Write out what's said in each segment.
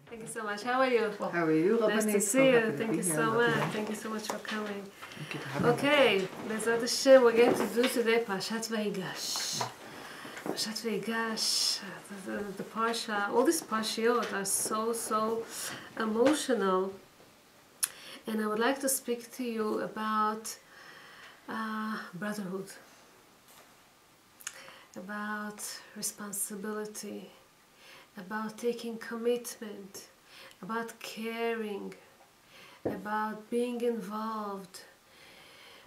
Thank you so much. How are you? How are you, Rabbanit? Nice to see you. Thank you so much. Thank you so much for coming. Okay, Bezrat Hashem, we're going to do today Parashat Va'Yigash. Parashat Va'Yigash, the Parsha, all these Parshiot are so emotional. And I would like to speak to you about brotherhood, about responsibility, about taking commitment, about caring, about being involved,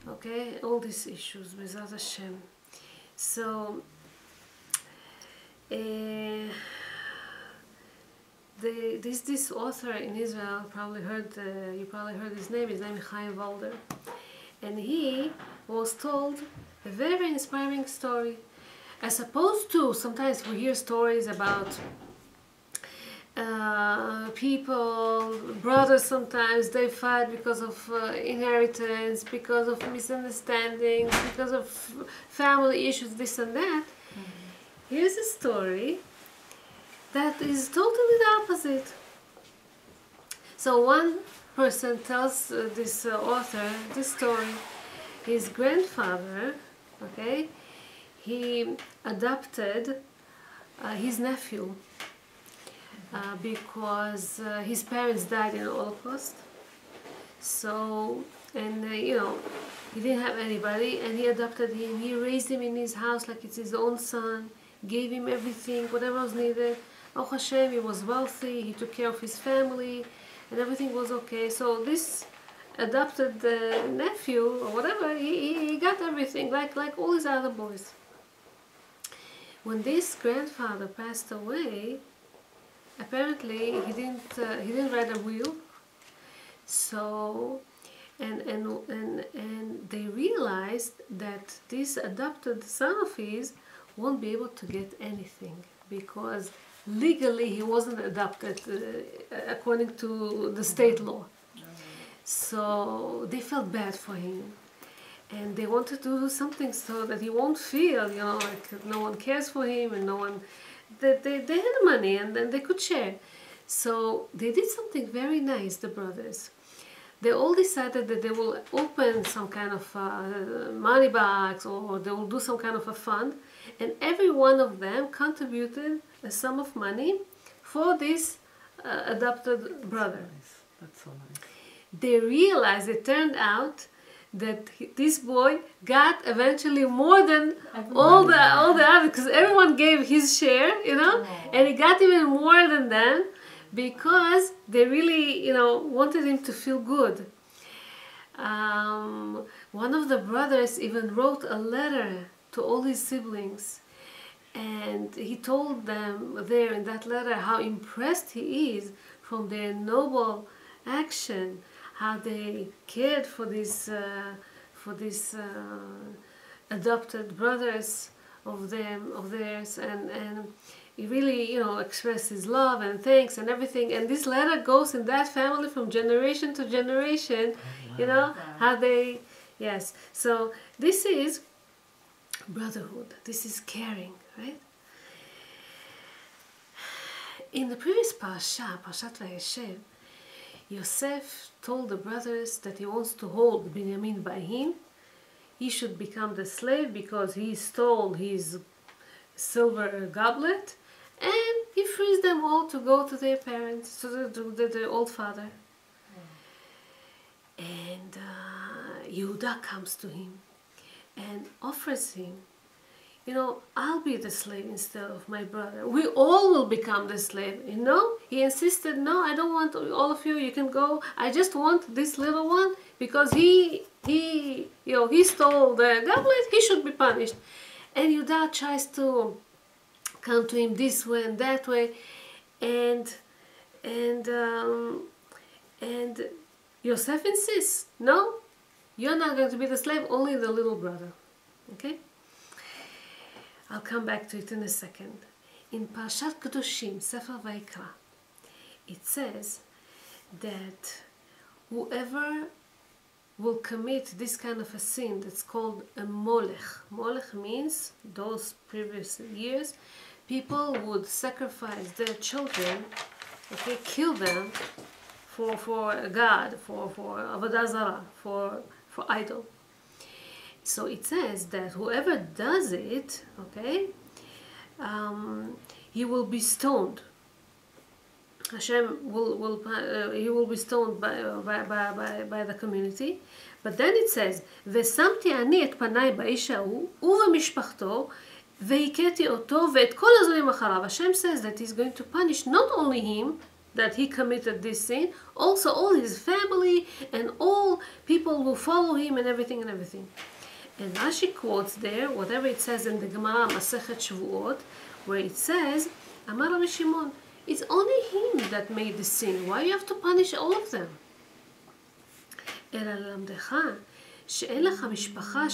okay, all these issues, Bezrat Hashem. So, this author in Israel, you probably heard his name is Chaim Walder, and he was told a very inspiring story, as opposed to sometimes we hear stories about people, brothers, sometimes they fight because of inheritance, because of misunderstandings, because of family issues, this and that. Here's a story that is totally the opposite. So one person tells this author this story. His grandfather, okay, he adopted his nephew because his parents died in the Holocaust. So, and you know, he didn't have anybody, and he adopted him. He raised him in his house like it's his own son, gave him everything, whatever was needed. Baruch Hashem, he was wealthy, he took care of his family, and everything was okay. So this adopted nephew, or whatever, he got everything, like all his other boys. When this grandfather passed away, apparently he didn't write a will. So, and they realized that this adopted son of his won't be able to get anything because legally he wasn't adopted according to the state law. So they felt bad for him, and they wanted to do something so that he won't feel, you know, like no one cares for him and no one. They had money and then they could share. So they did something very nice, the brothers. They all decided that they will open some kind of money box, or they will do some kind of a fund, and every one of them contributed a sum of money for this adopted brother. That's so nice. They realized, it turned out, that this boy got eventually more than all the others, because everyone gave his share, you know, and he got even more than them because they really, you know, wanted him to feel good. One of the brothers even wrote a letter to all his siblings, and he told them there in that letter how impressed he is from their noble action, how they cared for these adopted brothers of theirs, and he really, you know, expressed his love and thanks and everything. And this letter goes in that family from generation to generation. You know how they, yes. So this is brotherhood. This is caring, right? In the previous Parashat Va'Yigash, Yosef told the brothers that he wants to hold Binyamin by him. He should become the slave because he stole his silver goblet, and he frees them all to go to their parents, to their old father. And Yehuda comes to him and offers him, you know, I'll be the slave instead of my brother. We all will become the slave. You know, he insisted, no, I don't want all of you. You can go. I just want this little one because he stole the goblet. He should be punished. And Yehuda tries to come to him this way and that way, and Yosef insists, no, you're not going to be the slave. Only the little brother. Okay. I'll come back to it in a second. In Parashat Kedoshim, Sefer Vayikra, it says that whoever will commit this kind of a sin that's called a molech. Molech means, those previous years, people would sacrifice their children okay, kill them for a god, for Avodah Zarah, for idol. So it says that whoever does it, okay, he will be stoned. Hashem he will be stoned by the community. But then it says, ושמתי אני את פניי באיש ההוא ובמשפחתו והכיתי אותו ואת כל הזויים אחריו. Hashem says that he's going to punish not only him, that he committed this sin, also all his family and all people will follow him and everything and everything. And Rashi quotes there, whatever it says in the Gemara, Masechet Shavuot, where it says, Amar Rabbi Shimon, it's only him that made the sin. Why you have to punish all of them? אלא ללמדך שאין לך משפחה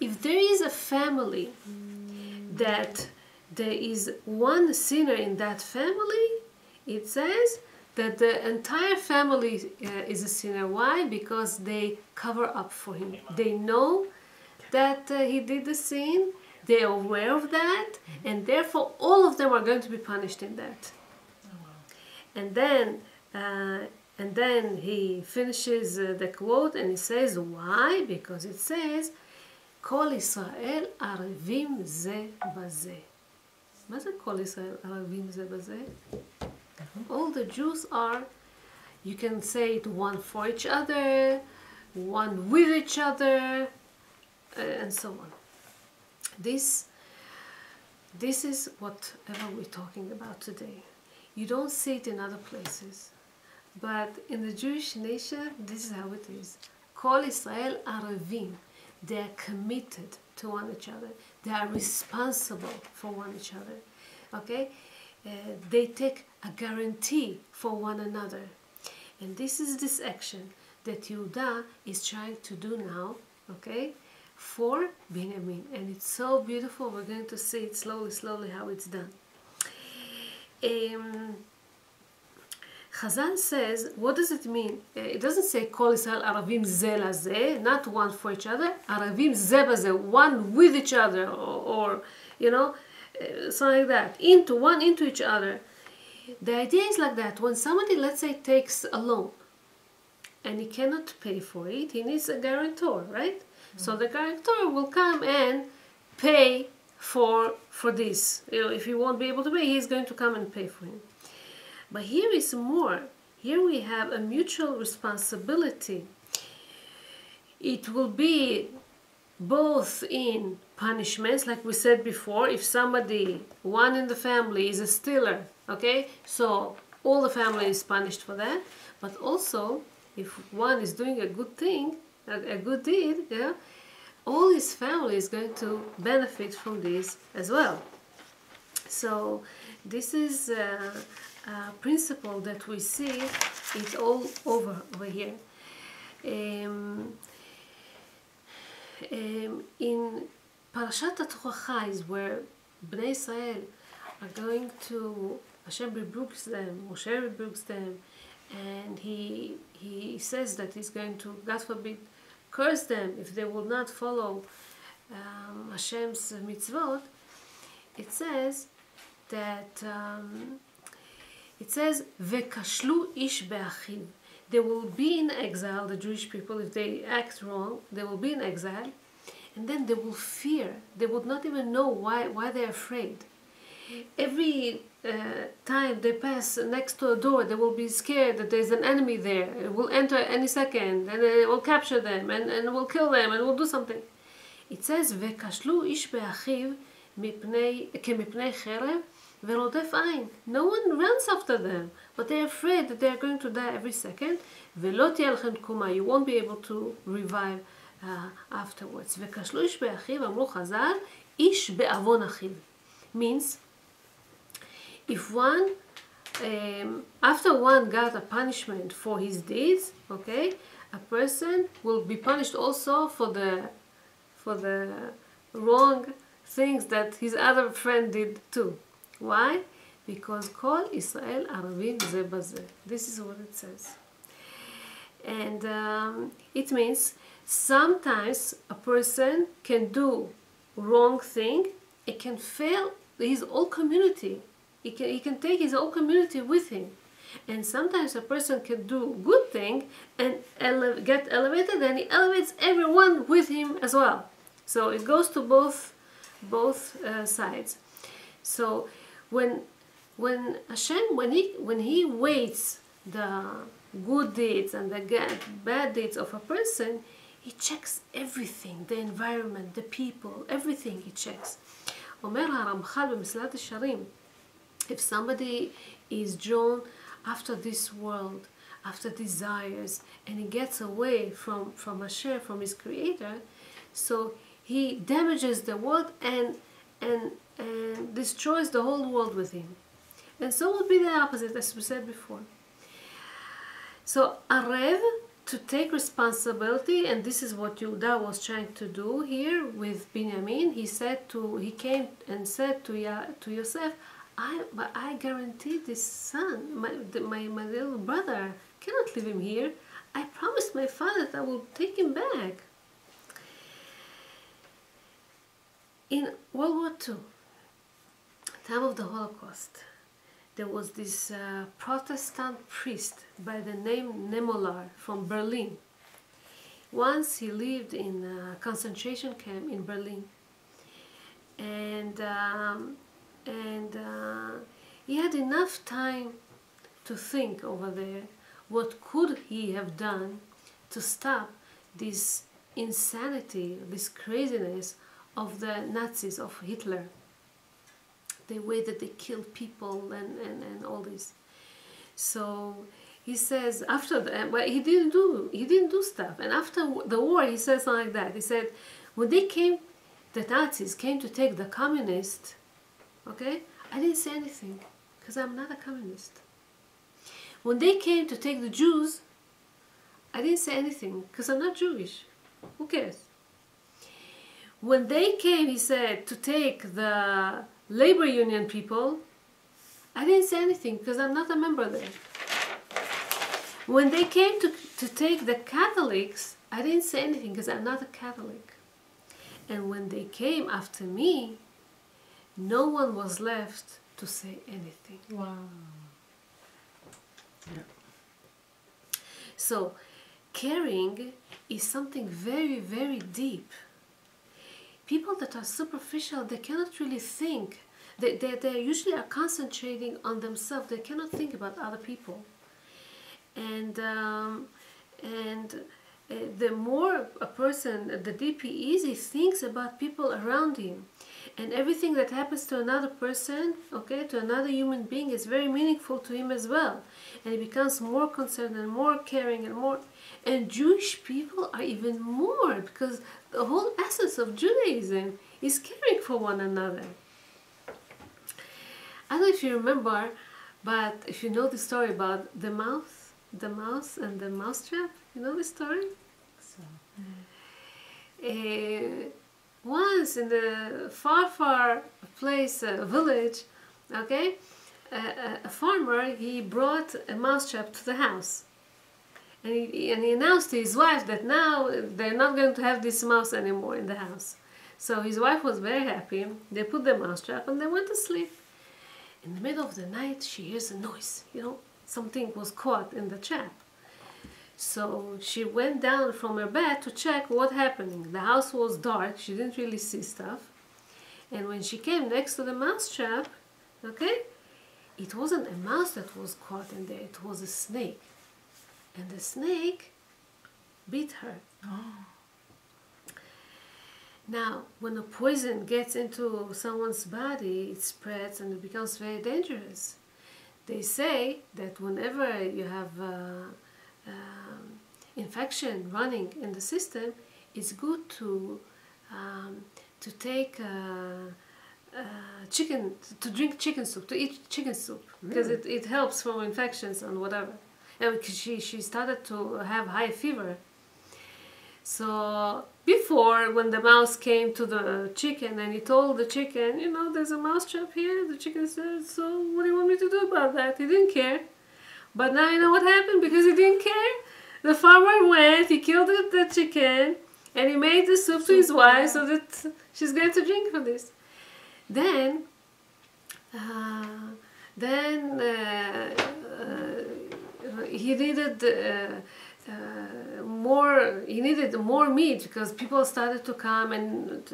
if there is a family that there is one sinner in that family, it says that the entire family is a sinner. Why? Because they cover up for him. They know that he did the sin, they are aware of that, and therefore all of them are going to be punished in that. And then he finishes the quote and he says, why? Because it says, כל ישראל ערבים זה בזה. מה זה כל ישראל ערבים זה בזה? All the Jews are, you can say it, one for each other, one with each other, and so on. This is whatever we're talking about today. You don't see it in other places. But in the Jewish nation, this is how it is. Kol Israel Arevim. They are committed to one another. They are responsible for one another. Okay? They take a guarantee for one another. And this is this action that Yehuda is trying to do now, okay, for Binyamin. And it's so beautiful. We're going to see it slowly how it's done. Chazal says, what does it mean? It doesn't say Kol Israel Aravim ze lazeh, not one for each other. Aravim ze bazeh, one with each other, or you know, something like that. One into each other. The idea is like that. When somebody, let's say, takes a loan and he cannot pay for it, he needs a guarantor, right? Mm-hmm. So the guarantor will come and pay for this. You know, if he won't be able to pay, he's going to come and pay for him. But here is more. Here we have a mutual responsibility. It will be both in punishments, like we said before, if somebody, one in the family is a stealer, okay, so all the family is punished for that, but also if one is doing a good thing, a good deed, yeah, all his family is going to benefit from this as well. So this is a principle that we see it all over here. In Parashat Va'Yigash is where Bnei Israel are going to, Hashem rebukes them, Moshe rebukes them, and he says that he's going to, God forbid, curse them if they will not follow Hashem's mitzvot. It says that Vekashlu ish be'achiv. They will be in exile, the Jewish people, if they act wrong, they will be in exile, and then they will fear. They would not even know why they're afraid. Every time they pass next to a door, they will be scared that there's an enemy there. It will enter any second, and it will capture them, and will kill them, and will do something. It says, Vekashlu ish be'achiv kemipnei cherev verodef ein. No one runs after them, but they're afraid that they're going to die every second. Velo tiyeh lechem tkuma. You won't be able to revive afterwards. Vekashlu ish be'achiv, amru Chazal, ish be'avon achiv. Means, if one, after one got a punishment for his deeds, okay, a person will be punished also for the wrong things that his other friend did too. Why? Because Kol Israel Aravim ze bazeh. This is what it says. And it means sometimes a person can do wrong thing, it can fail his whole community He can take his whole community with him. And sometimes a person can do good thing and get elevated, and he elevates everyone with him as well. So it goes to both sides. So when Hashem, when he weights the good deeds and the bad deeds of a person, he checks everything, the environment, the people, everything he checks. אומר הרמח"ל במסילת ישרים, if somebody is drawn after this world, after desires, and he gets away from Hashem, from his creator, so he damages the world and destroys the whole world with him. And so would be the opposite, as we said before. So Arev, to take responsibility, and this is what Yehuda was trying to do here with Binyamin. He came and said to Yosef, I guarantee this son, my little brother, cannot leave him here. I promised my father that I will take him back. In World War II, time of the Holocaust, there was this Protestant priest by the name Nemolar from Berlin. Once he lived in a concentration camp in Berlin, and he had enough time to think over there what could he have done to stop this insanity, this craziness of the Nazis, of Hitler, the way that they killed people and all this. So he says after that, well, he didn't do stuff. And after the war, he says something like that. He said, when the Nazis came to take the communists, okay, I didn't say anything because I'm not a communist. When they came to take the Jews, I didn't say anything because I'm not Jewish. Who cares? When they came, he said, to take the labor union people, I didn't say anything because I'm not a member there. When they came to take the Catholics, I didn't say anything because I'm not a Catholic. And when they came after me, no one was left to say anything. Wow. Yeah. So, caring is something very, very deep. People that are superficial, they cannot really think. They usually are concentrating on themselves. They cannot think about other people. And the more a person, the deeper he is, he thinks about people around him. And everything that happens to another person, okay, to another human being, is very meaningful to him as well. And he becomes more concerned and more caring and more. And Jewish people are even more, because the whole essence of Judaism is caring for one another. I don't know if you remember, but if you know the story about the mouse and the mousetrap, you know the story? So. Once in the far place, village, okay, a farmer, he brought a mousetrap to the house. And he announced to his wife that now they're not going to have this mouse anymore in the house. So his wife was very happy. They put the mousetrap and they went to sleep. In the middle of the night, she hears a noise. You know, something was caught in the trap. So she went down from her bed to check what happened. The house was dark. She didn't really see stuff. And when she came next to the mousetrap, okay, it wasn't a mouse that was caught in there. It was a snake. And the snake bit her. Oh. Now, when a poison gets into someone's body, it spreads and it becomes very dangerous. They say that whenever you have infection running in the system, it's good to take chicken, to drink chicken soup, to eat chicken soup, because it helps from infections and whatever. And she started to have high fever. So before, when the mouse came to the chicken and he told the chicken, you know, there's a mouse trap here, the chicken said, so what do you want me to do about that? He didn't care. But now you know what happened, because he didn't care. The farmer went, he killed the chicken, and he made the soup to his wife so that she's going to drink from this. Then Then he needed more meat because people started to come and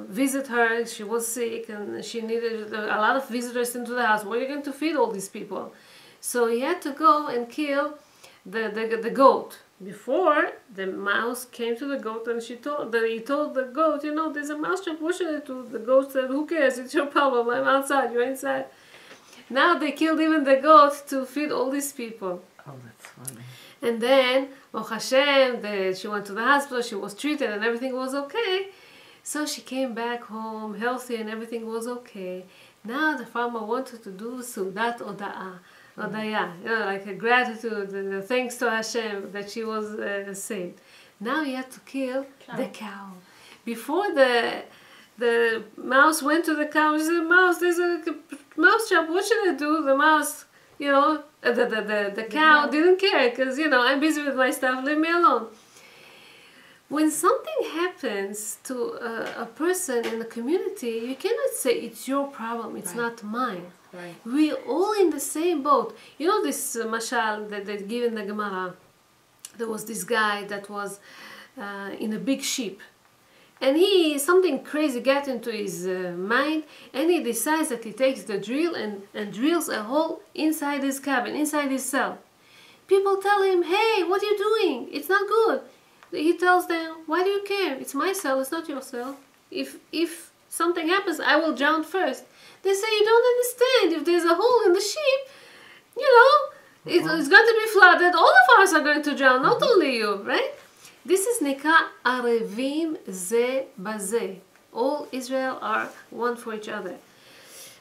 visit her. She was sick and she needed a lot of visitors into the house. Where are you going to feed all these people? So he had to go and kill the goat. Before the mouse came to the goat and he told the goat, you know, there's a mouse trap, what should I do? The goat said, who cares? It's your problem. I'm outside, you're inside. Now they killed even the goat to feed all these people. Oh, that's funny. And then, Baruch Hashem, she went to the hospital, she was treated and everything was okay. So she came back home healthy and everything was okay. Now the farmer wanted to do Sudat Oda'ah. Odaya, you know, like a gratitude, thanks to Hashem that she was saved. Now he had to kill the cow. Before the mouse went to the cow, he said, "Mouse, there's a mouse trap. What should I do?" The mouse, you know, the cow didn't care because, you know, I'm busy with my stuff. Leave me alone. When something happens to a person in the community, you cannot say it's your problem. It's not mine. Right. We're all in the same boat. You know this mashal that they give in the Gemara? There was this guy that was in a big ship. And something crazy got into his mind, and he decides that he takes the drill and drills a hole inside his cabin, inside his cell. People tell him, hey, what are you doing? It's not good. He tells them, why do you care? It's my cell, it's not your cell. If something happens, I will drown first. They say, you don't understand. If there's a hole in the ship, you know, it's going to be flooded. All of us are going to drown, not only you, right? This is Nika Arevim Ze Baze. All Israel are one for each other.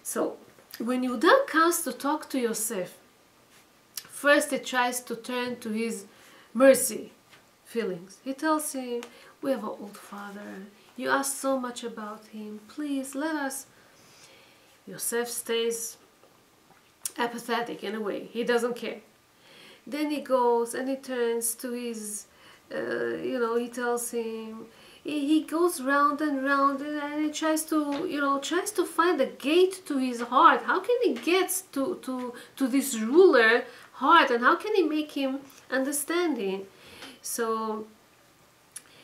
So, when Yehuda comes to talk to Yosef, first he tries to turn to his mercy feelings. He tells him, we have an old father. You asked so much about him. Please, let us. Yosef stays apathetic in a way. He doesn't care. Then he goes and he turns to his, you know, he tells him, he goes round and round and he tries to, you know, tries to find a gate to his heart. How can he get to this ruler heart, and how can he make him understanding? So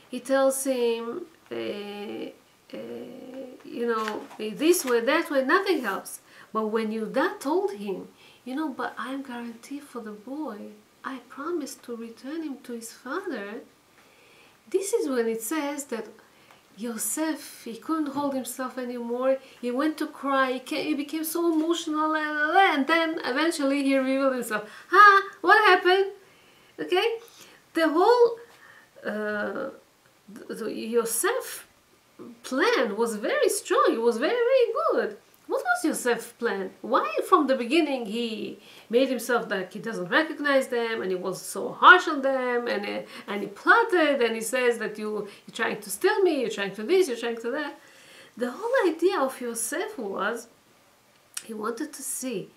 he tells him, you know, this way, that way, nothing helps. But when Yehuda told him, you know, but I'm guaranteed for the boy, I promised to return him to his father. This is when it says that Yosef, he couldn't hold himself anymore. He went to cry. He became so emotional, and then eventually he revealed himself. What happened? Okay, the whole the Yosef plan was very strong. It was very, very good. What was Yosef's plan? Why from the beginning he made himself like he doesn't recognize them, and he was so harsh on them, and he plotted, and he says that you're trying to steal me, you're trying to this, you're trying to that. The whole idea of Yosef was, he wanted to see,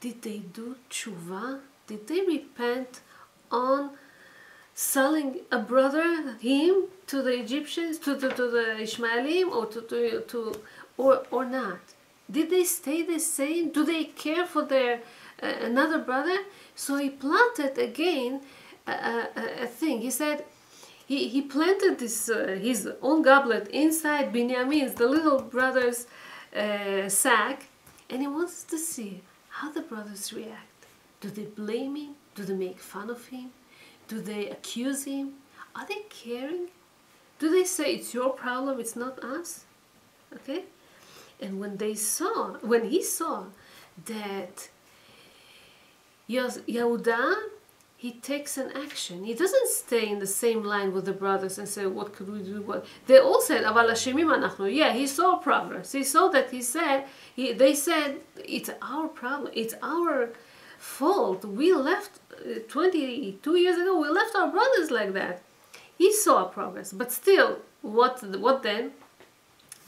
did they do tshuva? Did they repent on selling a brother, him, to the Egyptians, to the Ishmaelim, or not? Did they stay the same? Do they care for their another brother? So he planted again a thing. He said he planted this his own goblet inside Binyamin's, the little brother's sack, and he wants to see how the brothers react. Do they blame him? Do they make fun of him? Do they accuse him? Are they caring? Do they say it's your problem, it's not us? Okay? And when he saw that Yehuda, he takes an action. He doesn't stay in the same line with the brothers and say, what could we do? What? They all said, Aval Hashemim anachnu. Yeah, he saw progress. He saw that they said, it's our problem. It's our fault. We left 22 years ago, we left our brothers like that. He saw progress. But still, what then?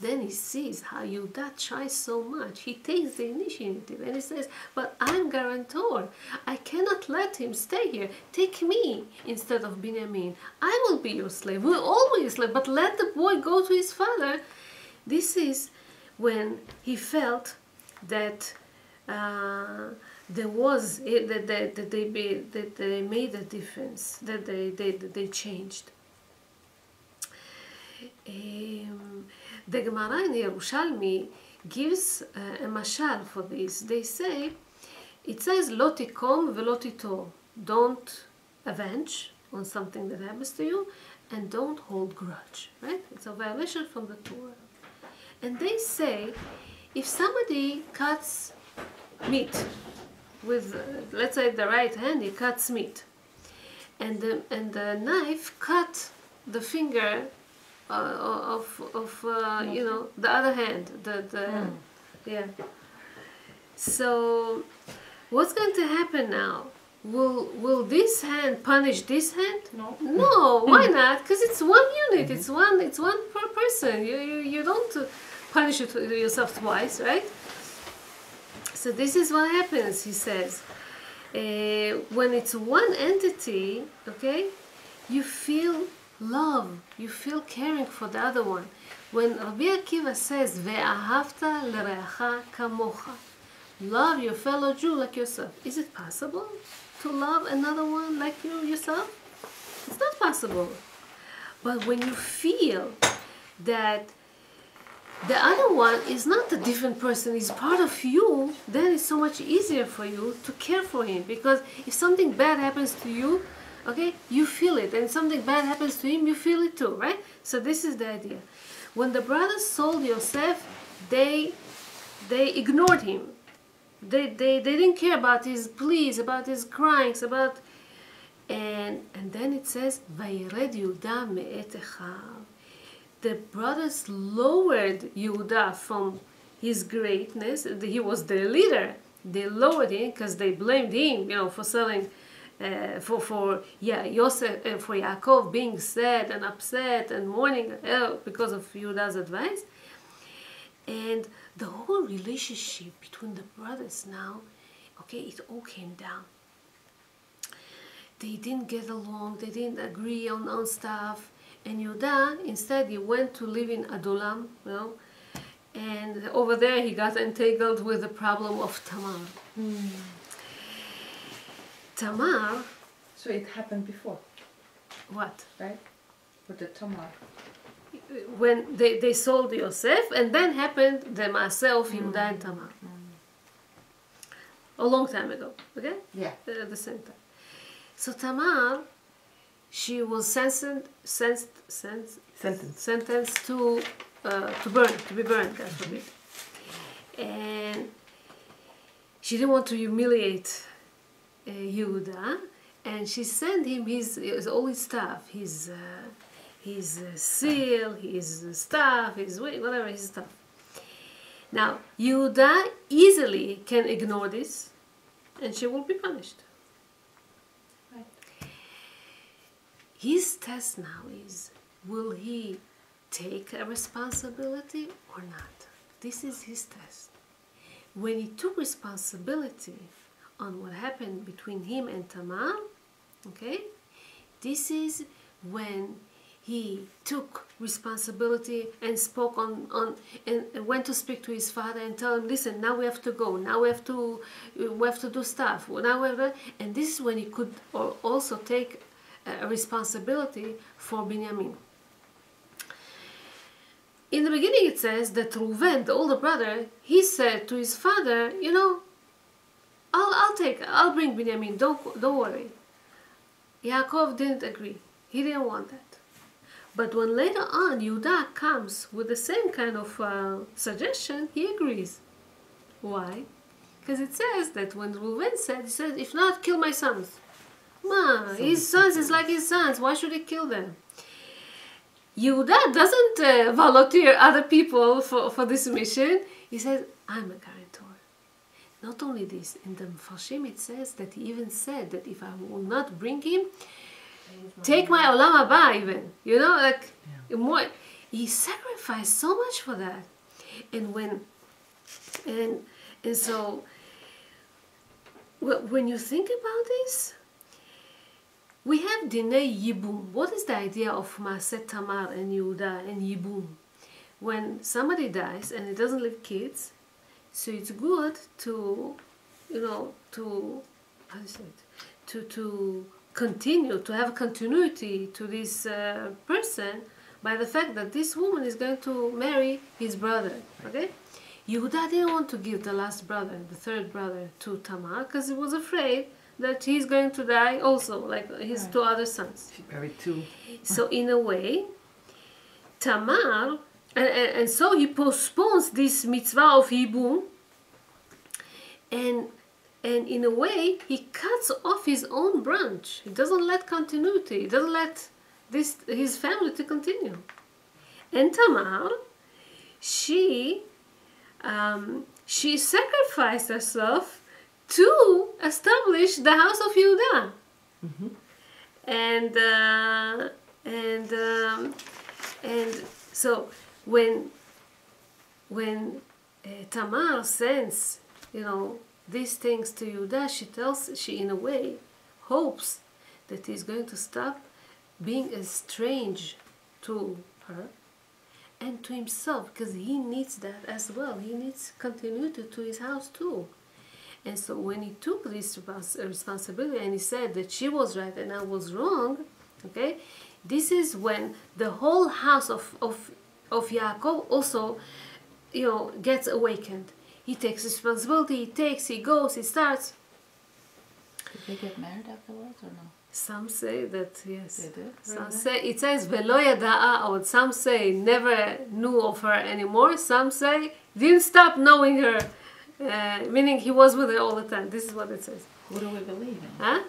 Then he sees how Yehuda tries so much. He takes the initiative and he says, but I'm guarantor. I cannot let him stay here. Take me instead of Binyamin. I will be your slave. We'll all be your slave. But let the boy go to his father. This is when he felt that there was that they made a difference, that they changed. The Gemara in Yerushalmi gives a mashal for this. They say, it says, "Lo tikom velo titor." Don't avenge on something that happens to you, and don't hold grudge. Right? It's a violation from the Torah. And they say, if somebody cuts meat with, let's say, the right hand, he cuts meat, and the knife cut the finger of you know, the other hand, yeah. So what's going to happen now? Will this hand punish this hand? No. No, why not? Because it's one unit. It's one per person. You don't punish yourself twice, right? So this is what happens, he says. When it's one entity, okay, you feel love, you feel caring for the other one. When Rabbi Akiva says, "Ve'ahavta l'reacha kamocha," love your fellow Jew like yourself. Is it possible to love another one like yourself? It's not possible. But when you feel that the other one is not a different person, is part of you, then it's so much easier for you to care for him. Because if something bad happens to you, okay, you feel it, and something bad happens to him, you feel it too, right? So this is the idea. When the brothers sold Yosef, they ignored him. They didn't care about his pleas, about his cryings, about, and then it says, "Vayired Yehuda me'et echav." The brothers lowered Yehuda from his greatness. He was their leader. They lowered him because they blamed him, you know, for selling, Yosef, for Yaakov being sad and upset and mourning because of Yehuda's advice. And the whole relationship between the brothers now, okay, it all came down. They didn't get along. They didn't agree on stuff. And Yehuda, instead, he went to live in Adulam, you know, and over there he got entangled with the problem of Tamar. Tamar. So it happened before. What? Right? With the Tamar. When they sold Yosef, and then happened the Maaseh of Yehuda and Tamar. A long time ago, okay? Yeah. At the same time. So Tamar, she was sentenced to be burned, God forbid. And she didn't want to humiliate Yehuda, and she sent him all his stuff, his seal, his staff, his whatever, his stuff. Now, Yehuda easily can ignore this, and she will be punished. Right. His test now is, will he take a responsibility or not? This is his test. When he took responsibility on what happened between him and Tamar, okay, this is when he took responsibility and spoke and went to speak to his father and tell him, listen, now we have to go, now we have to do stuff, now we have to, and this is when he could also take a responsibility for Binyamin. In the beginning it says that Reuven, the older brother, he said to his father, you know, I'll bring Binyamin, don't worry. Yaakov didn't agree. He didn't want that. But when later on Yehuda comes with the same kind of suggestion, he agrees. Why? Because it says that when Reuven said, he said, if not, kill my sons. His sons is like his sons. Why should he kill them? Yehuda doesn't volunteer other people for this mission. He says, I'm a guarantor. Not only this, in the Mefarshim it says that he even said that if I will not bring him, take my olam haba even. You know, like, more. He sacrificed so much for that. And so, when you think about this, we have Dinei Yibum. What is the idea of Maaseh Tamar and Yehuda and Yibum? When somebody dies and he doesn't leave kids, So it's good to, to, how do you say it? To continue, to have continuity to this person by the fact that this woman is going to marry his brother, okay? Yehuda didn't want to give the last brother, the third brother, to Tamar because he was afraid that he's going to die also, like his two other sons. She married two. So in a way, Tamar, and so he postpones this mitzvah of Yibum, and in a way, he cuts off his own branch. He doesn't let continuity. He doesn't let his family to continue. And Tamar, she sacrificed herself to establish the house of Yehuda. Mm-hmm. And so when Tamar sends, these things to Yehuda, she in a way hopes that he's going to stop being estranged to her and to himself, because he needs that as well. He needs continuity to his house too. And so when he took this responsibility and he said that she was right and I was wrong, okay, this is when the whole house of Yaakov also, gets awakened. He takes responsibility, he goes, he starts. Did they get married afterwards or no? Some say that yes. They did? Some say, it says Velo yada'a od. Some say never knew of her anymore. Some say didn't stop knowing her, meaning he was with her all the time. This is what it says. Who do we believe in? Huh?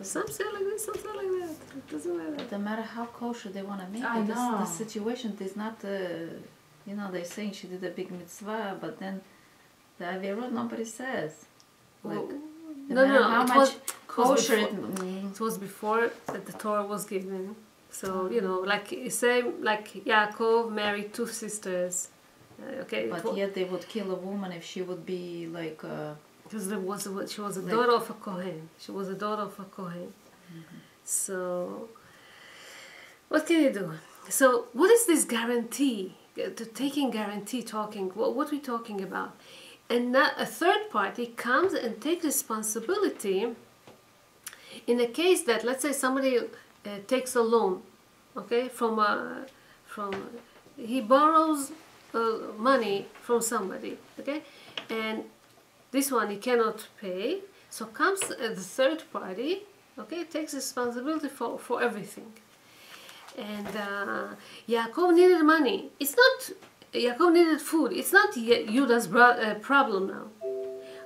Some say like this, some say like that. It doesn't matter. No matter how kosher they want to make I it, know. the situation is not, they're saying she did a big mitzvah, but then the Avirot nobody says. Like, No, how it much was kosher before. It was before that the Torah was given. So, like Yaakov married two sisters. Okay. But yet they would kill a woman if she would be like... Because she was a daughter of a Kohen. She was a daughter of a Kohen. Mm-hmm. So, what can you do? So, what is this guarantee? Taking guarantee, talking. What are we talking about? And now a third party comes and takes responsibility in a case that, let's say, somebody takes a loan, okay, he borrows money from somebody, okay, and this one he cannot pay, so comes the third party, okay, takes responsibility for everything. And Yaakov needed money. Yaakov needed food. It's not Yehuda's problem now.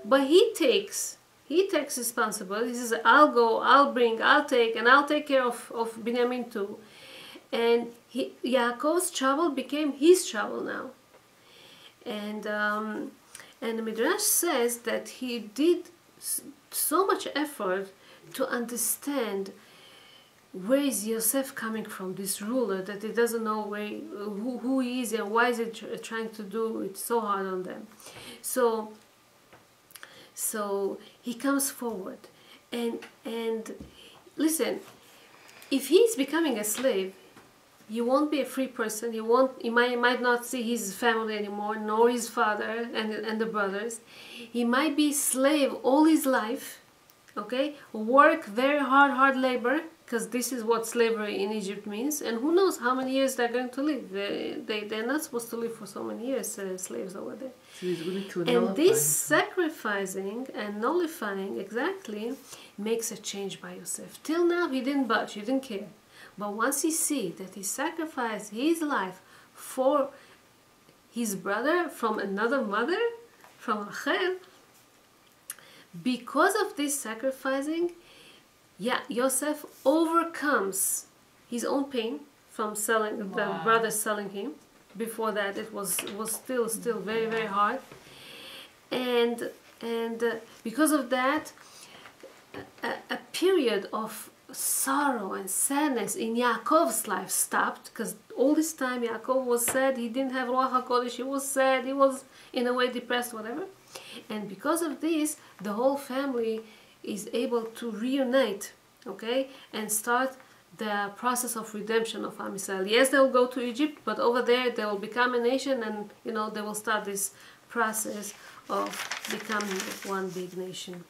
But he takes responsibility. He says, I'll go, I'll bring, I'll take, and I'll take care of Binyamin too. And Yaakov's trouble became his trouble now. And the Midrash says that he did so much effort to understand where is Yosef coming from, this ruler, that he doesn't know who he is and why is he trying to do it so hard on them. So he comes forward and listen, if he's becoming a slave, he won't be a free person. He might not see his family anymore, nor his father and the brothers. He might be slave all his life, okay, work very hard labor, because this is what slavery in Egypt means, and who knows how many years they're going to live. They're not supposed to live for so many years, slaves over there. So he's willing to And this sacrificing and nullifying exactly makes a change by Yosef. Till now he didn't budge, he didn't care. But once he sees that he sacrificed his life for his brother from another mother, from Rachel, because of this sacrificing, Yosef overcomes his own pain from selling the brother selling him. Before that, it was still very hard, and because of that, a period of sorrow and sadness in Yaakov's life stopped, because all this time Yaakov was sad. He didn't have Ruach HaKodesh. He was sad. He was in a way depressed, whatever. And because of this, the whole family is able to reunite, okay, and start the process of redemption of Am Yisrael. Yes, they will go to Egypt, but over there they will become a nation, and they will start this process of becoming one big nation.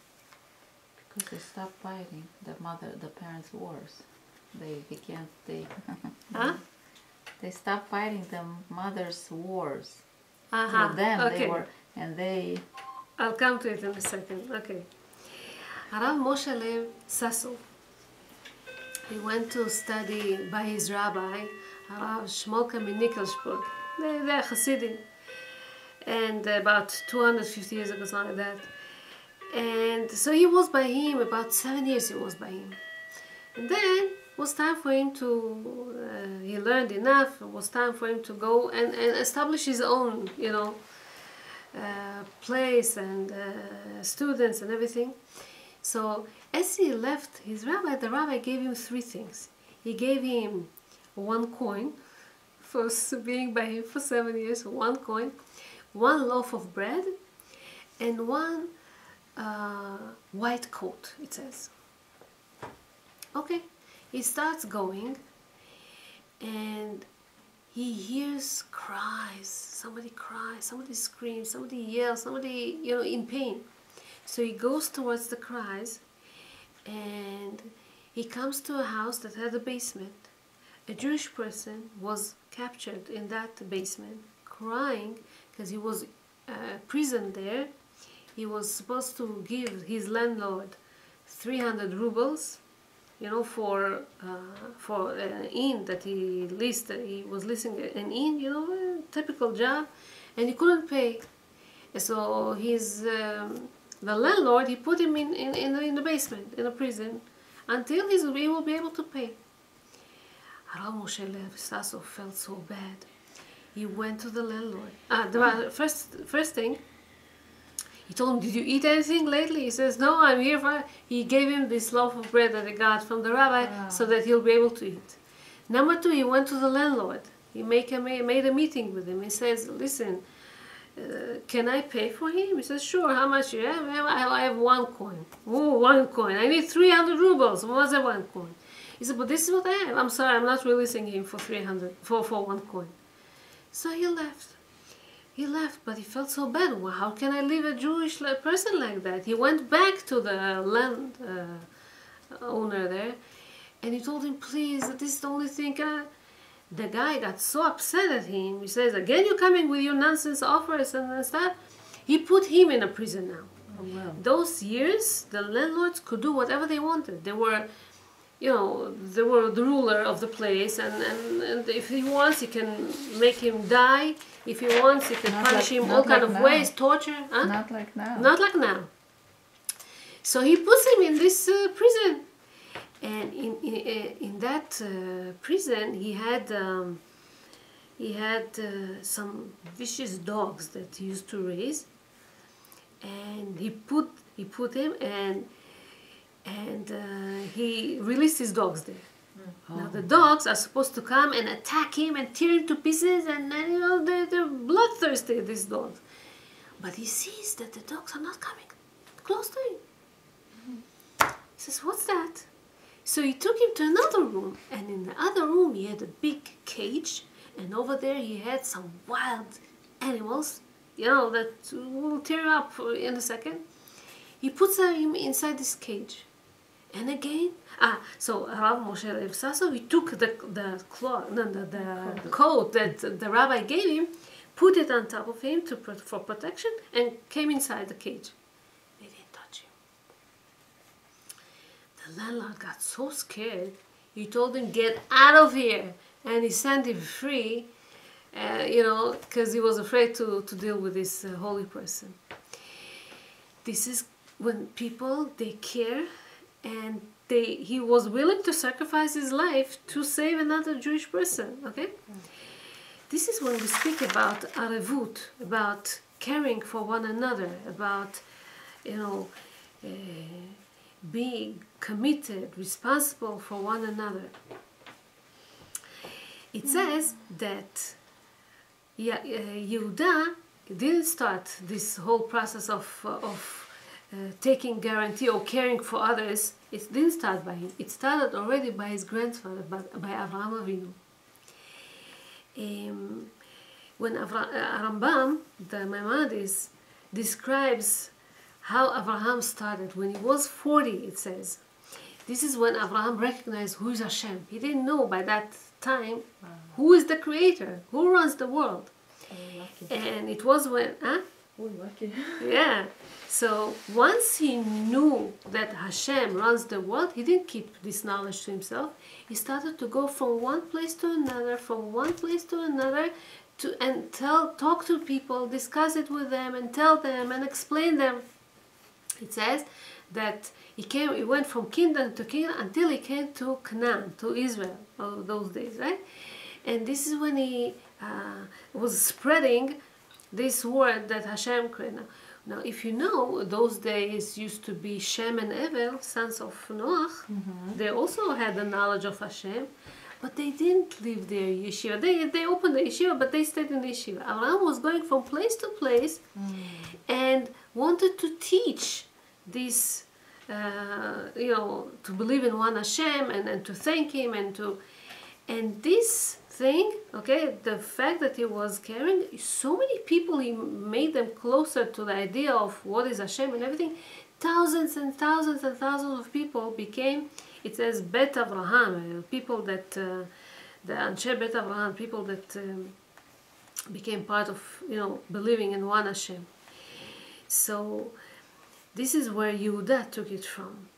Because they stopped fighting the parents' wars. Huh? They stopped fighting the mother's wars. Uh-huh. For them, Okay. they I'll come to it in a second. Okay. Rav Moshe Lev Sasso. He went to study by his rabbi, Rav Shmolka Minikelsburg. They're Hasidim. And about 250 years ago, something like that. And so he was by him, about 7 years he was by him. And then it was time for him to, he learned enough, it was time for him to go and establish his own, place and students and everything. So as he left his rabbi, the rabbi gave him three things. He gave him 1 coin for being by him for 7 years, 1 coin, 1 loaf of bread, and 1 white coat, it says. Okay, he starts going and he hears cries, somebody screams, somebody yells, somebody, in pain. So he goes towards the cries and he comes to a house that had a basement. A Jewish person was captured in that basement, crying because he was prisoned there. He was supposed to give his landlord 300 rubles, for an inn that he was leasing an inn, a typical job, and he couldn't pay. So the landlord, he put him in the basement, in a prison, until he will be able to pay. Rav Moshe Lev Sasso felt so bad. He went to the landlord. The first thing, he told him, "Did you eat anything lately?" He says, "No, I'm here for..." He gave him this loaf of bread that he got from the rabbi so that he'll be able to eat. Number 2, he went to the landlord. He made a meeting with him. He says, "Listen, can I pay for him?" He says, "Sure, how much you have?" "I have 1 coin. Oh, 1 coin. I need 300 rubles. What's that 1 coin?" He said, "But this is what I have. I'm sorry, I'm not releasing him for 1 coin." So he left. He left, but he felt so bad. Well, how can I leave a Jewish person like that? He went back to the land owner there, and he told him, "Please, this is the only thing." The guy got so upset at him. He says, "Again, you're coming with your nonsense offers and stuff." He put him in a prison now. Oh, wow. Those years, the landlords could do whatever they wanted. They were the ruler of the place, and if he wants, he can make him die. If he wants, he can punish him all kind of ways, torture. Huh? not like now. Not like now. So he puts him in this prison, and in that prison, he had some vicious dogs that he used to raise, and he put him and he released his dogs there. Now the dogs are supposed to come and attack him and tear him to pieces, and they're bloodthirsty, these dogs. But he sees that the dogs are not coming close to him. He says, "What's that?" So he took him to another room, and in the other room he had a big cage, and over there he had some wild animals, that will tear you up in a second. He puts him inside this cage. And again, so Rav Moshe Lev Sasso, he took the coat that the rabbi gave him, put it on top of him for protection, and came inside the cage. They didn't touch him. The landlord got so scared, he told him, "Get out of here," and he sent him free, because he was afraid to deal with this holy person. This is when people, they care, and he was willing to sacrifice his life to save another Jewish person, okay? This is when we speak about arevut, about caring for one another, about, being committed, responsible for one another. It says that Yehuda didn't start this whole process of taking guarantee or caring for others. It didn't start by him. It started already by his grandfather, by Avraham Avinu. When Rambam, the Maimonides, describes how Abraham started. When he was 40, it says, this is when Abraham recognized who is Hashem. He didn't know by that time who is the creator, who runs the world. Oh, lucky. And it was when, Oh, lucky. yeah. So once he knew that Hashem runs the world, he didn't keep this knowledge to himself. He started to go from one place to another, and talk to people, discuss it with them, and tell them and explain them. It says that he went from kingdom to kingdom until he came to Canaan, to Israel, of those days, right? And this is when he was spreading this word that Hashem created. Now, if you know, those days used to be Shem and Evel, sons of Noach. They also had the knowledge of Hashem, but they didn't leave their yeshiva. They opened the yeshiva, but they stayed in the yeshiva. Abraham was going from place to place and wanted to teach this, to believe in one Hashem and to thank Him and this thing, okay, the fact that he was carrying so many people, he made them closer to the idea of what is Hashem and everything. Thousands and thousands and thousands of people became, it says, Bet Abraham, people that, the Anshe Bet Abraham, people that became part of, believing in one Hashem. So this is where Yehuda took it from.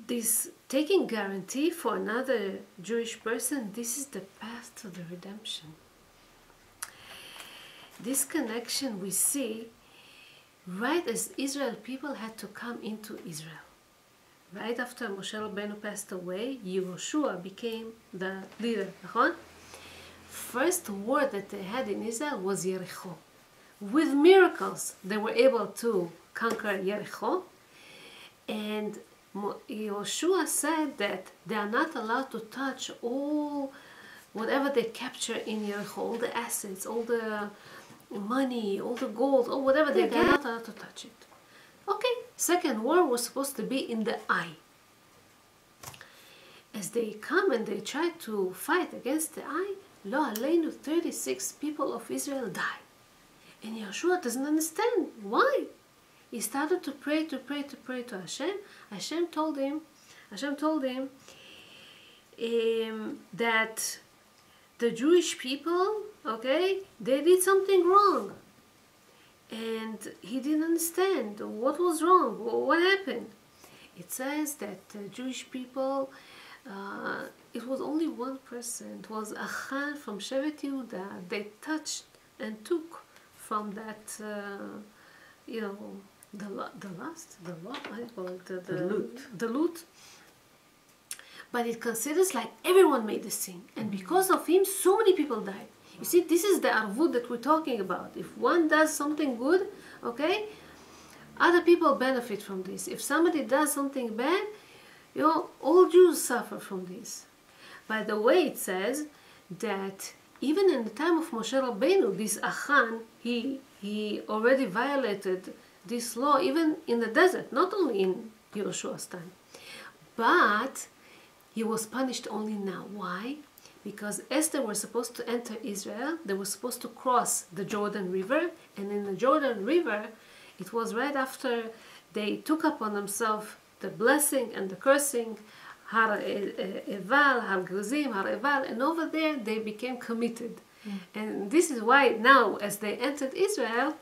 This taking guarantee for another Jewish person, this is the path to the redemption. This connection we see right as Israel people had to come into Israel. Right after Moshe Rabbeinu passed away, Yehoshua became the leader. First word that they had in Israel was Yericho. With miracles, they were able to conquer Yericho, and Yehoshua said that they are not allowed to touch all, whatever they capture in Yericho, all the assets, all the money, all the gold, or whatever they're not allowed to touch it. Okay, second war was supposed to be in the eye. As they come and they try to fight against the eye, Lo Aleinu, 36 people of Israel die. And Yehoshua doesn't understand why. He started to pray to Hashem. Hashem told him that the Jewish people, okay, they did something wrong. And he didn't understand what was wrong, what happened. It says that the Jewish people, it was only one person. It was Achan from Shevet Yehuda. They touched and took from that, the loot. But it considers like everyone made the sin, and because of him, so many people died. You see, this is the arvut that we're talking about. If one does something good, okay, other people benefit from this. If somebody does something bad, all Jews suffer from this. By the way, it says that even in the time of Moshe Rabbeinu, this Achan, he already violated this law, even in the desert, not only in Yehoshua's time. But he was punished only now. Why? Because as they were supposed to enter Israel, they were supposed to cross the Jordan River, and in the Jordan River, it was right after they took upon themselves the blessing and the cursing, Har Eval, Har Gerizim, Har Eval, and over there they became committed. And this is why now, as they entered Israel,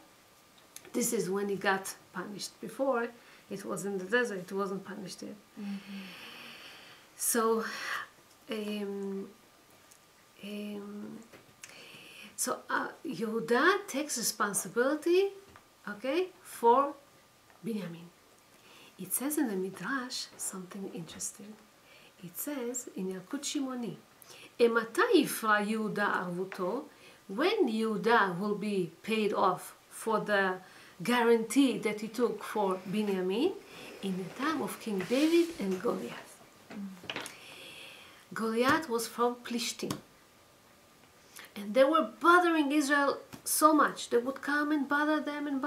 this is when he got punished. Before, it was in the desert, it wasn't punished yet. So, Yehuda takes responsibility, okay, for Binyamin. It says in the Midrash something interesting. It says in Yalkut Shimoni, Emata yifra Yehuda arvuto, when Yehuda will be paid off for the guarantee that he took for Binyamin, in the time of King David and Goliath. Goliath was from Plishtim, and they were bothering Israel so much. They would come and bother them and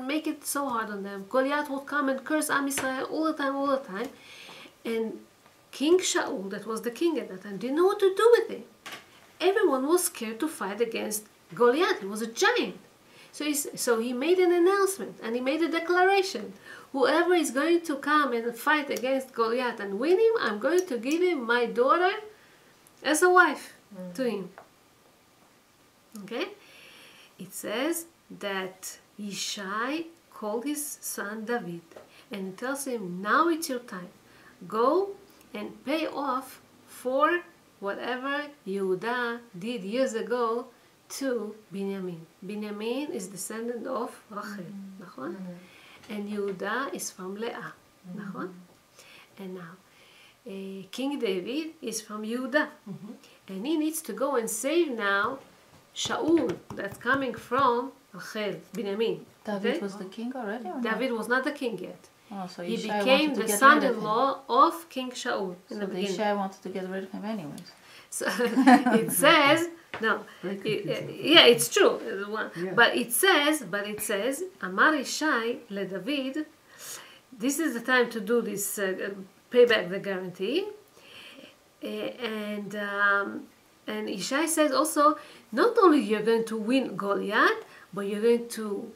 make it so hard on them. Goliath would come and curse Am Yisrael all the time. And King Shaul, that was the king at that time, didn't know what to do with him. Everyone was scared to fight against Goliath. He was a giant. So he made an announcement and he made a declaration. Whoever is going to come and fight against Goliath and win him, I'm going to give him my daughter as a wife to him. Okay? It says that Yishai called his son David and tells him, now it's your time. Go and pay off for whatever Yehuda did years ago to Binyamin. Binyamin is descendant of Rachel, נכון? And Yehuda is from Leah, נכון? And now, King David is from Yehuda. And he needs to go and save now Shaul, that's coming from Rachel, Binyamin. David was the king already? Or David was not the king yet. Oh, so He Yishai became wanted to the get rid of him. son-in-law of King Shaul in the So beginning. Yishai wanted to get rid of him anyways. So it says, no, yeah, it's true. But it says, Amar Yishai leDavid, this is the time to do this, pay back the guarantee. And Yishai says also, not only you're going to win Goliath, but you're going to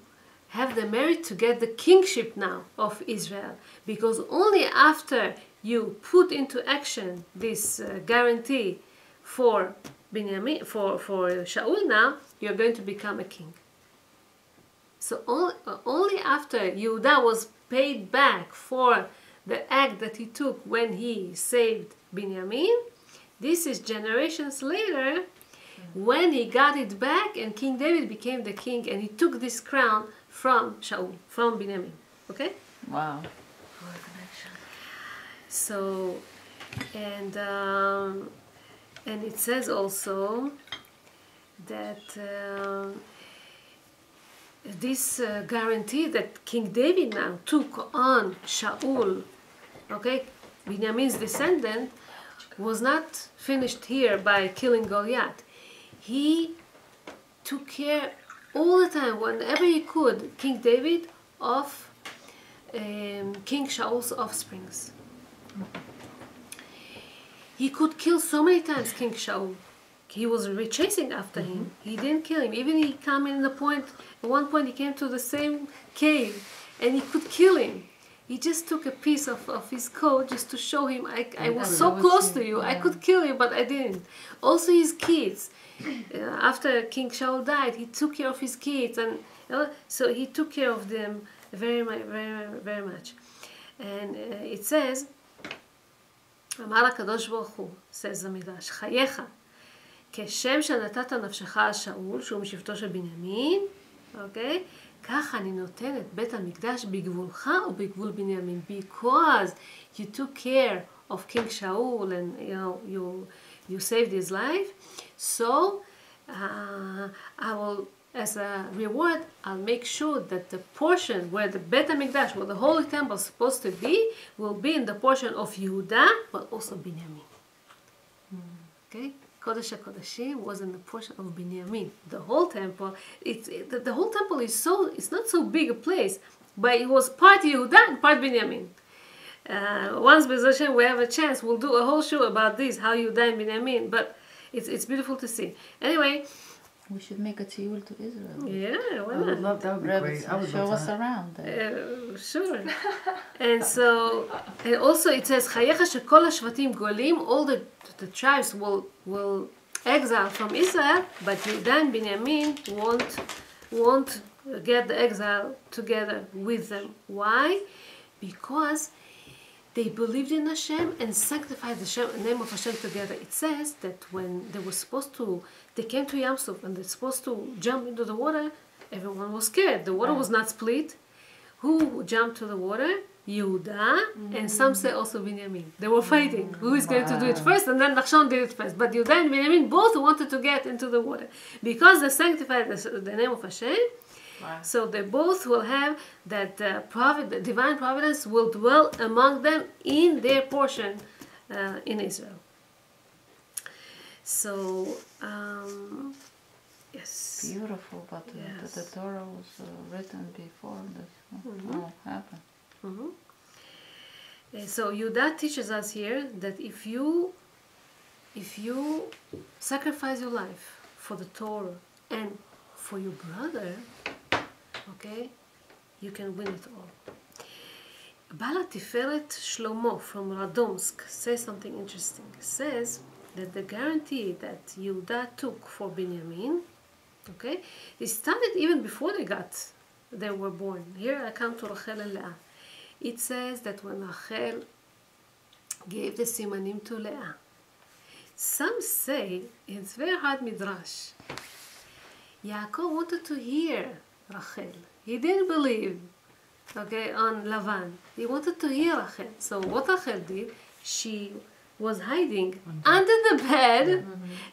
have the merit to get the kingship now of Israel. Because only after you put into action this guarantee for Binyamin, for Shaul now, you're going to become a king. So only after Yehuda was paid back for the act that he took when he saved Binyamin, this is generations later when he got it back and King David became the king and he took this crown from Shaul, from Binyamin. Okay? Wow. So, and it says also that this guarantee that King David now took on Shaul, okay, Binyamin's descendant, was not finished here by killing Goliath. He took care all the time, whenever he could, King David, of King Shaul's offsprings. He could kill so many times King Shaul. He was chasing after him. He didn't kill him. Even he came in at one point he came to the same cave and he could kill him. He just took a piece of his coat just to show him, I was so close to you, I could kill you, but I didn't. Also his kids. After King Shaul died, he took care of his kids, and so he took care of them very much. And it says, אמר הקדוש ברוך הוא, says the Midrash, חייך, כשם שנתת נפשך על שאול, שהוא משבטו של בנימין, אוקיי? כך אני נותן את בית המקדש בגבולך ובגבול בנימין. Because you took care of King Shaul and you saved his life, so I will, as a reward, I'll make sure that the portion where the Bet HaMikdash, where the Holy Temple is supposed to be, will be in the portion of Yehuda, but also Binyamin. Okay? Kodesh HaKodeshim was in the portion of Binyamin. The whole temple, the whole temple is it's not so big a place, but it was part Yehuda and part Binyamin. Once B'ezras Hashem we have a chance, we'll do a whole show about this, how Yehuda and Binyamin, but it's beautiful to see. Anyway, we should make a tiyul to Israel. yeah, why I would not? love that. Would be great. I would Show love us that. around there. Sure. And so, and also it says, חייך שכל השבטים גולים, all the tribes will exile from Israel, but Yehuda and Binyamin won't get the exile together with them. Why? Because they believed in Hashem and sanctified the name of Hashem together. It says that when they came to Yam Suf and they're supposed to jump into the water, everyone was scared. The water was not split. Who jumped to the water? Yehuda, and some say also Binyamin. They were fighting. Who is going to do it first? And then Nachshon did it first. But Yehuda and Binyamin both wanted to get into the water. Because they sanctified the name of Hashem, so they both will have that the divine providence will dwell among them in their portion in Israel. So, yes. Beautiful, but the Torah was written before this all happened. So Yehuda teaches us here that if you sacrifice your life for the Torah and for your brother, okay, you can win it all. Bala Tiferet Shlomo from Radomsk says something interesting. He says that the guarantee that Yehuda took for Binyamin, okay, it started even before they were born. Here I come to Rachel and Leah. It says that when Rachel gave the simanim to Leah, some say, it's very hard midrash, Yaakov wanted to hear Rachel. He didn't believe, okay, on Lavan. He wanted to hear Rachel. So what Rachel did, she was hiding under the bed,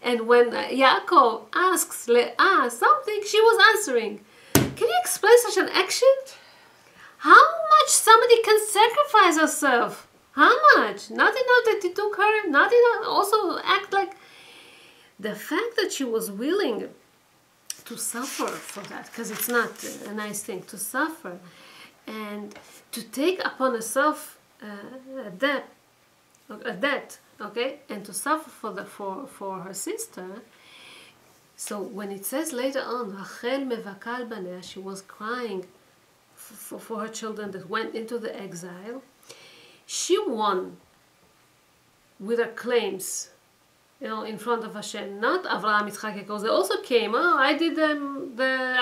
and when Yaakov asks Leah something, she was answering. Can you explain such an action? How much somebody can sacrifice herself? How much? Not enough that he took her, not enough also act like... The fact that she was willing to suffer for that, because it's not a nice thing to suffer, and to take upon herself a debt, okay, and to suffer for her sister. So when it says later on, Rachel mevakal banea, she was crying for her children that went into the exile. She won with her claims, in front of Hashem. Not Avraham, Yitzchak, Yaakov. They also came. Oh, I did the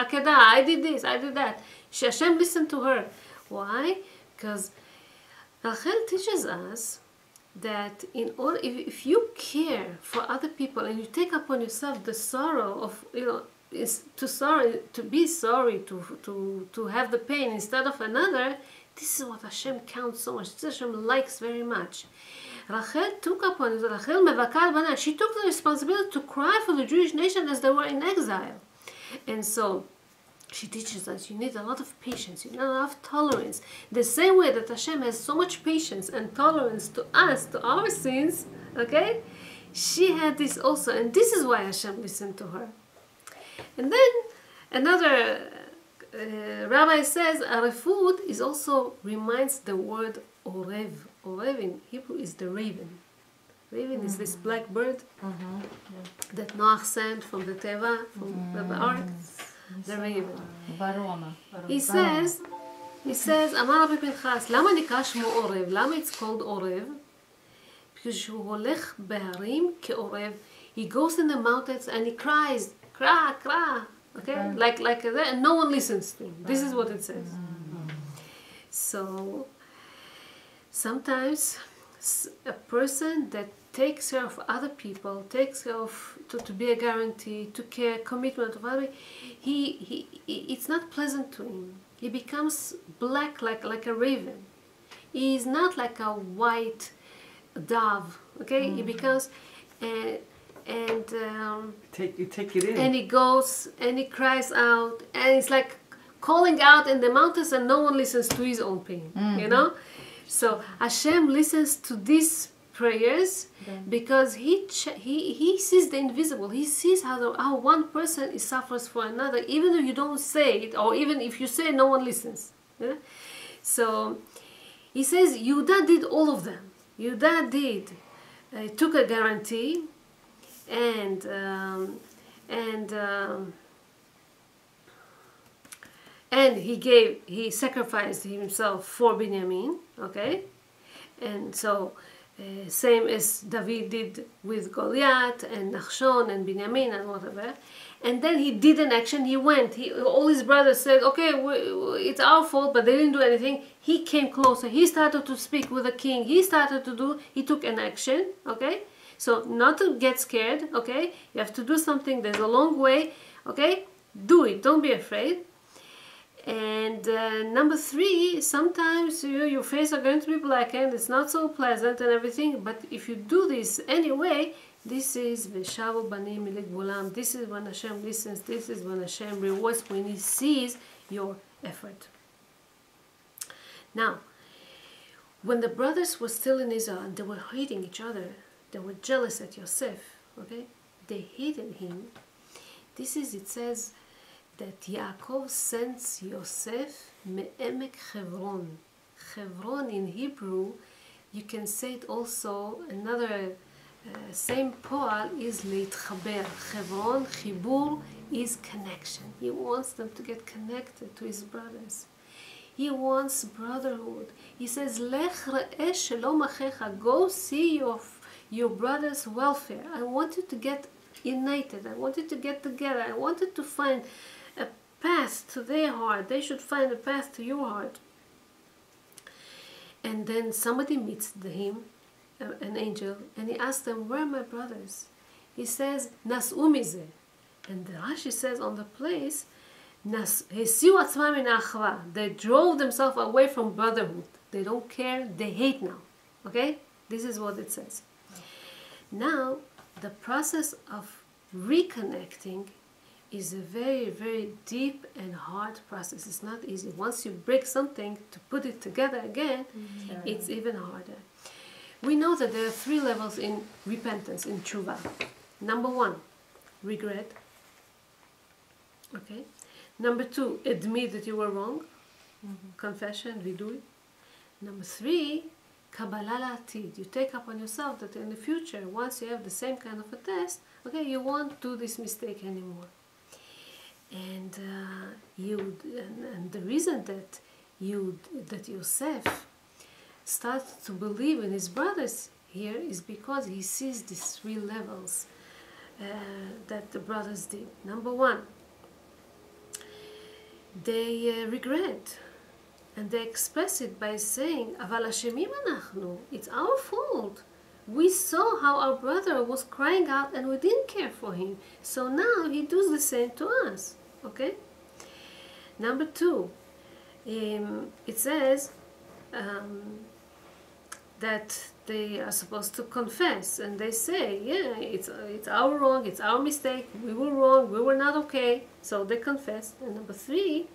Akedah. I did this. I did that. Hashem listened to her. Why? Because Rachel teaches us that if you care for other people and you take upon yourself the sorrow of, to be sorry, to have the pain instead of another, this is what Hashem counts so much. This Hashem likes very much. Rachel took upon it. Rachel mevakal bana. She took the responsibility to cry for the Jewish nation as they were in exile, and so she teaches us you need a lot of patience, you need a lot of tolerance. The same way that Hashem has so much patience and tolerance to us, to our sins, okay? She had this also, and this is why Hashem listened to her. And then another rabbi says Arefut is also reminds the word Orev. Orev in Hebrew is the raven. Raven is this black bird that Noach sent from the Teva, from the ark. The raven. He says, אמר רבי פנחס, למה נקרא שמו עורב? למה it's called עורב? Because שהוא הולך בהרים כעורב. He goes in the mountains and he cries, cry, cry, okay? Like that, and no one listens to him. This is what it says. So, sometimes a person that takes care of other people, takes care of, to be a guarantee, to care, commitment of other, it's not pleasant to him. He becomes black like a raven. He is not like a white dove, okay? He becomes, you take it in. And he goes and he cries out, and it's like calling out in the mountains, and no one listens to his own pain, you know? So Hashem listens to these prayers because he sees the invisible. He sees how one person suffers for another, even though you don't say it, or even if you say it, no one listens. Yeah? So he says Yehuda did all of them. Yehuda did. Took a guarantee, and he sacrificed himself for Binyamin, okay? And so, same as David did with Goliath and Nachshon and Binyamin and whatever. And then he did an action, he went. All his brothers said, okay, it's our fault, but they didn't do anything. He came closer, he started to speak with the king, he took an action, okay? So, not to get scared, okay? You have to do something, there's a long way, okay? Do it, don't be afraid. And number 3, sometimes your face are going to be blackened, it's not so pleasant and everything, but if you do this anyway, this is Veshavu Banim Miligbulam. This is when Hashem listens, this is when Hashem rewards, when He sees your effort. Now, when the brothers were still in Israel and they were hating each other, they were jealous at Yosef, okay? They hated him. It says, that Yaakov sends Yosef me'emek Chevron. Chevron in Hebrew, you can say it also, another same poal is להתחבר. Chevron, chibur, is connection. He wants them to get connected to his brothers. He wants brotherhood. He says, Lech re'eh shelom achecha, go see your brother's welfare. I want you to get united. I want you to get together. I want you to find a path to their heart. They should find a path to your heart. And then somebody meets him, an angel, and he asks them, where are my brothers? He says, Nas'u mizeh. And the Rashi says on the place, they drove themselves away from brotherhood. They don't care, they hate now. Okay? This is what it says. Now, the process of reconnecting is a very, very deep and hard process. It's not easy. Once you break something, to put it together again, it's even harder. We know that there are 3 levels in repentance, in tshuva. Number 1, regret. Okay? Number 2, admit that you were wrong. Confession, vidui. Number 3, kabbalah la'atid. You take upon yourself that in the future, once you have the same kind of a test, okay, you won't do this mistake anymore. And the reason that Yosef starts to believe in his brothers here is because he sees these 3 levels that the brothers did. Number 1, they regret, and they express it by saying, "Aval ashemim anachnu." It's our fault. We saw how our brother was crying out, and we didn't care for him. So now he does the same to us. Okay. Number 2, it says that they are supposed to confess, and they say, yeah, it's our wrong, it's our mistake, we were wrong, we were not okay, so they confess. And number 3,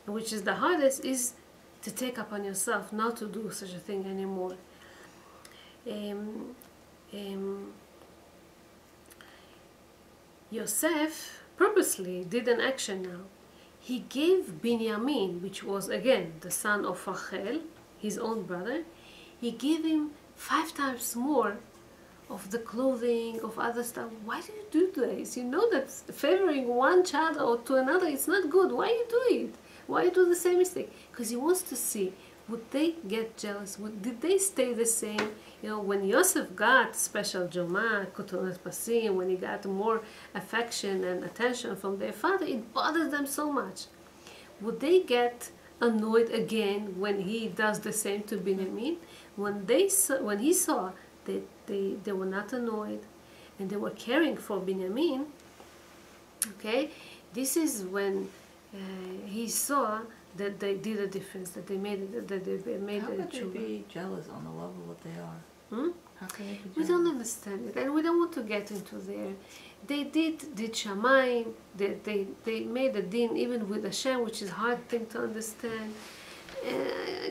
which is the hardest, is to take upon yourself not to do such a thing anymore. Yosef purposely did an action now. He gave Binyamin, which was again the son of Rachel, his own brother, he gave him 5 times more of the clothing, of other stuff. Why do you do this? You know that favoring one child or to another, it's not good. Why you do it? Why you do the same mistake? Because he wants to see, would they get jealous? Did they stay the same? You know, when Yosef got special Joma, Kotonet Pasim, when he got more affection and attention from their father, it bothered them so much. Would they get annoyed again when he does the same to Binyamin? When he saw that they were not annoyed and they were caring for Binyamin, okay, this is when he saw that they did a difference, that they made it, that they made How a could they tshuva. be jealous on the level that they are? How can they be jealous? We don't understand it, and we don't want to get into there. They did Shamayim, they made a din even with Hashem, which is a hard thing to understand.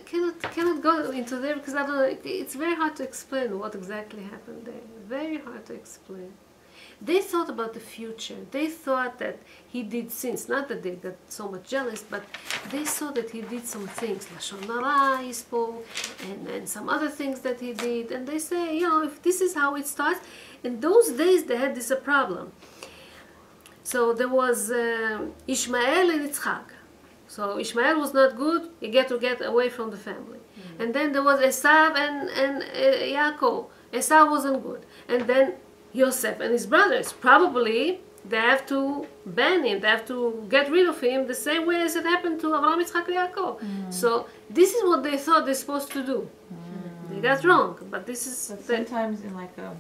Cannot go into there because I don't know, it's very hard to explain what exactly happened there. Very hard to explain. They thought about the future. They thought that he did sins. Not that they got so much jealous, but they saw that he did some things. Lashon hara he spoke, and some other things that he did. And they say, you know, if this is how it starts, in those days they had this a problem. So there was Ishmael and Yitzchak. So Ishmael was not good. He get to get away from the family. And then there was Esav and Yaakov. Esav wasn't good. And then Yosef and his brothers, probably they have to ban him, they have to get rid of him the same way as it happened to Abraham, Yitzchak, and Yaakov. So this is what they thought they're supposed to do. They got wrong, but this is... But sometimes in like a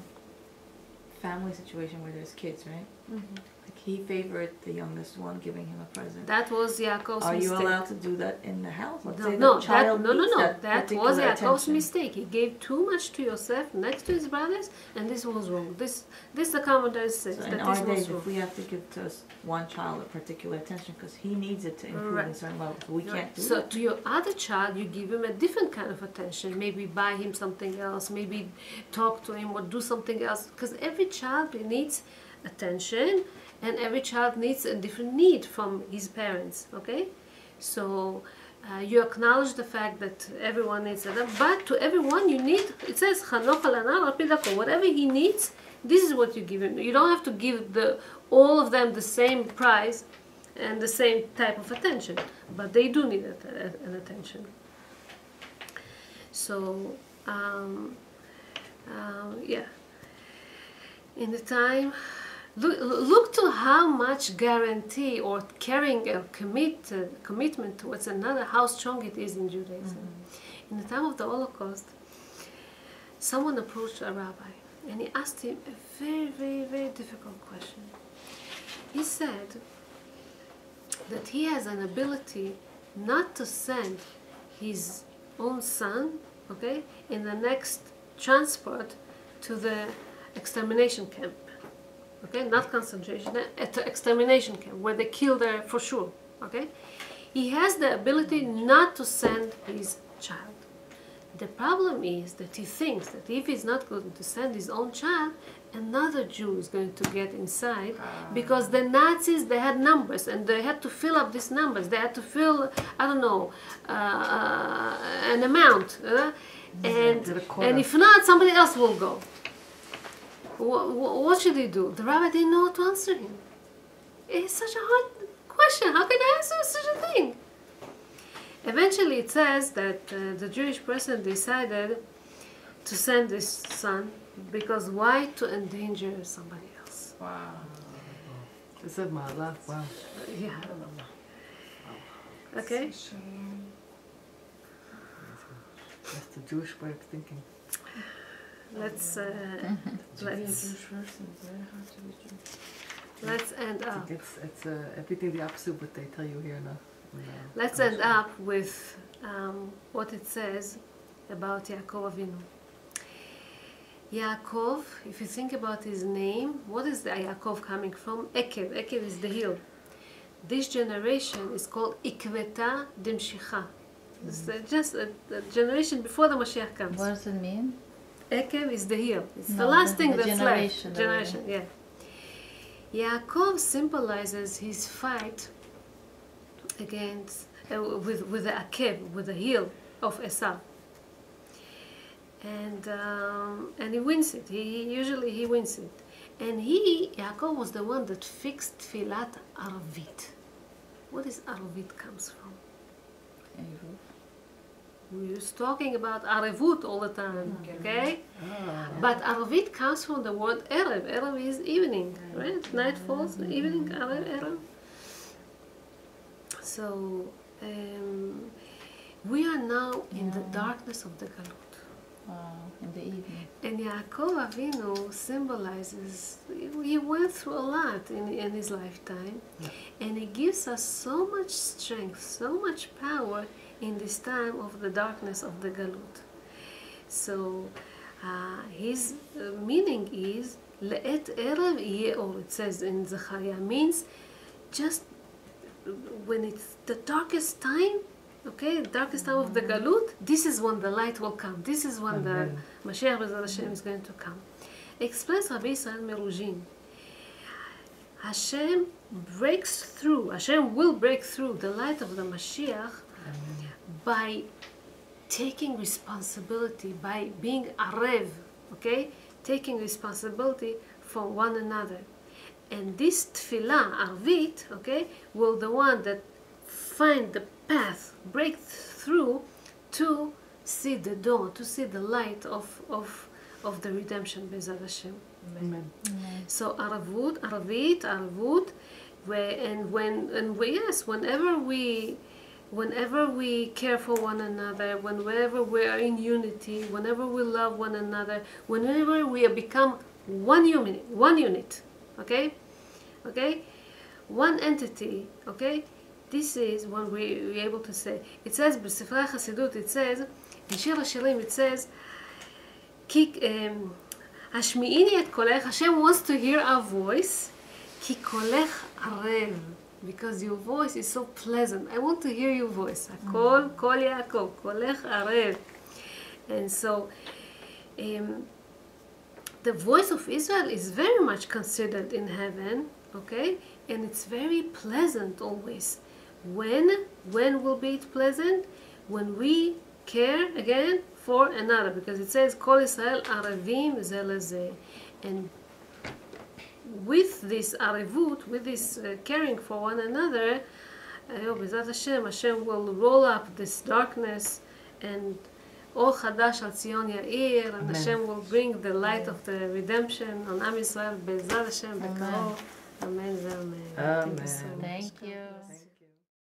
family situation where there's kids, right? Like he favored the youngest one, giving him a present. That was Yaakov's Are mistake. you allowed to do that in the house? Let's say No, the child no. needs That was particular Yaakov's attention. mistake. He gave too much to Yosef next to his brothers, and this was wrong. This the commentary says So that in this our was days, wrong. if we have to give to one child a particular attention because he needs it to improve Right. in a certain level, so we can't do So that. to your other child, you give him a different kind of attention. Maybe buy him something else. Maybe talk to him or do something else. Because every child needs attention, and every child needs a different need from his parents. Okay, so you acknowledge the fact that everyone needs it, but to everyone you need. It says "Chanoch al anar al pi dako." Whatever he needs, This is what you give him. You don't have to give all of them the same prize and the same type of attention, but they do need an attention. So, yeah. In the time, look to how much guarantee or carrying a commitment towards another, how strong it is in Judaism. In the time of the Holocaust, someone approached a rabbi and he asked him a very, very, very difficult question. He said that he has an ability not to send his own son, okay, in the next transport to the extermination camp. Okay, not concentration, at the extermination camp where they kill there for sure. Okay, he has the ability not to send his child. The problem is that he thinks that if he's not going to send his own child, another Jew is going to get inside, because the Nazis, they had numbers and they had to fill up these numbers. They had to fill, I don't know, an amount, and if not, somebody else will go. What should he do? The rabbi didn't know how to answer him. It's such a hard question. How can I answer such a thing? Eventually it says that the Jewish person decided to send this son, because why? To endanger somebody else. Wow. It's a mala. Wow. Yeah. Okay? That's the Jewish way of thinking. Let's end up. It's everything the opposite of what they tell you here now. Let's end up with what it says about Yaakov Avinu. Yaakov, if you think about his name, what is the Yaakov coming from? Ekev. Ekev is the hill. This generation is called Ikveta Dimshicha. It's just a generation before the Mashiach comes. What does it mean? Ekev is the hill. It's the last thing that's generation, left. Generation, yeah. Yaakov symbolizes his fight against with the Akev, with the heel of Esau, and he wins it. He usually wins it, and Yaakov was the one that fixed Tfilat Arvit. What is Arvit comes from? We was talking about Arevut all the time, okay? But Arvit comes from the word Erev. Erev is evening, right? Night falls, evening, Erev. So, we are now in the darkness of the Galut. In the evening. And Yaakov Avinu symbolizes, he went through a lot in his lifetime, and he gives us so much strength, so much power in this time of the darkness of the Galut. So, his meaning is, Le'et Erev Yeh Or, it says in Zechariah, means just when it's the darkest time, okay, the darkest time of the Galut, this is when the light will come. This is when the Mashiach B'ezrat Hashem is going to come. Explains Rabbi Israel Merujin. Hashem breaks through, Hashem will break through the light of the Mashiach by taking responsibility, by being arev, okay, taking responsibility for one another. And this tefillah, arvit, okay, will the one that find the path, break through to see the dawn, to see the light of the redemption, B'ezrat Hashem. Amen. So aravut, arvit, whenever we care for one another, whenever we are in unity, whenever we love one another, whenever we become one unit, okay, one entity, okay. This is when we're able to say. It says b'Sifrei Hasidut. It says in Shir HaShirim. It says, "Hashmi'ini et kolech." Hashem wants to hear our voice. Ki kolech arev, because your voice is so pleasant. I want to hear your voice. Kol Yaakov, kolech arev. And so, the voice of Israel is very much considered in heaven, okay? And it's very pleasant always. When will be it pleasant? When we care again for another, because it says Kol Israel Arevim Ze Lezeh, and with this arivut, with this caring for one another, B'ezrat Hashem, Hashem will roll up this darkness, and all chadash al Tzion Ya'ir, and Hashem will bring the light of the redemption on Am Yisrael, B'ezrat Hashem, B'karov. Amen. Amen. Thank you.